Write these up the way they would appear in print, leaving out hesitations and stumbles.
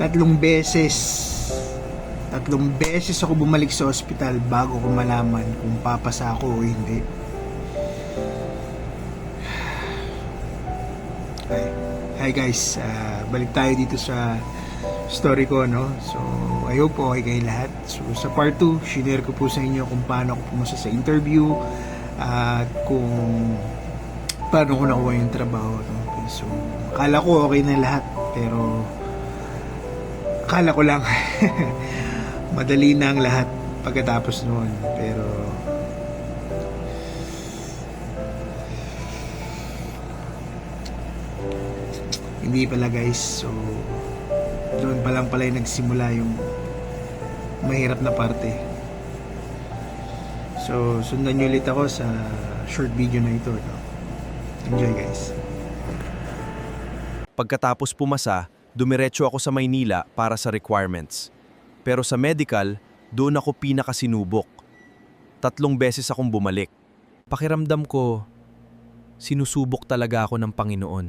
Tatlong beses ako bumalik sa ospital bago ko malaman kung papasa ako o hindi. Hi guys, balik tayo dito sa story ko, no? So, I hope okay kayo lahat. So, sa part 2, shinare ko po sa inyo kung paano ako pumasa sa interview at kung paano ko nakuha yung trabaho, no? So, akala ko okay na lahat, pero akala ko lang madali na ang lahat pagkatapos noon, pero hindi pala guys. So doon pa lang pala yung nagsimula yung mahirap na parte. So sundan nyo ulit ako sa short video na ito, no? Enjoy guys. Pagkatapos pumasa, dumiretso ako sa Maynila para sa requirements. Pero sa medical, doon ako pinakasinubok. 3 beses akong bumalik. Pakiramdam ko, sinusubok talaga ako ng Panginoon.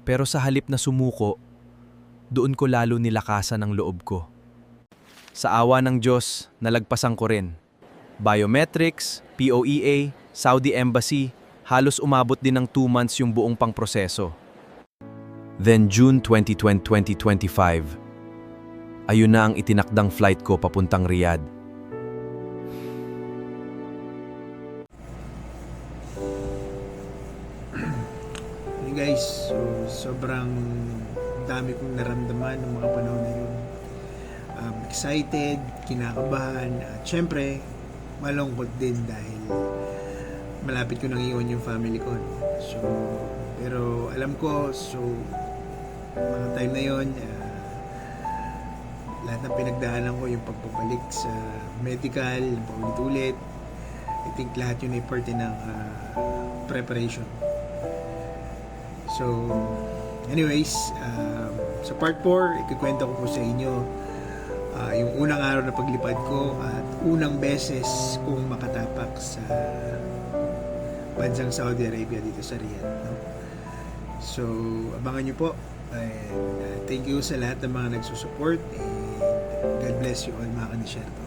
Pero sa halip na sumuko, doon ko lalo nilakasan ang loob ko. Sa awa ng Diyos, nalagpasan ko rin. Biometrics, POEA, Saudi Embassy, halos umabot din ng 2 months yung buong pangproseso. Then June 2025, ayun na ang itinakdang flight ko papuntang Riyadh. Hey guys, so sobrang dami kong naramdaman ng mga panahon na yun. Excited, kinakabahan, at syempre malungkot din dahil malapit ko nang iwan yung family ko, no? So, pero alam ko, so mga time na yun, lahat ng pinagdaanan ko, yung pagpapalik sa medical, paulit-ulit, I think lahat yun ay parte ng preparation. So anyways, sa part 4, ikikwento ko po sa inyo yung unang araw na paglipad ko at unang beses kong makatapak sa bansang Saudi Arabia dito sa Riyadh, no? So abangan nyo po, and thank you sa lahat ng mga nagsusupport, and God bless you all mga kanisyerto.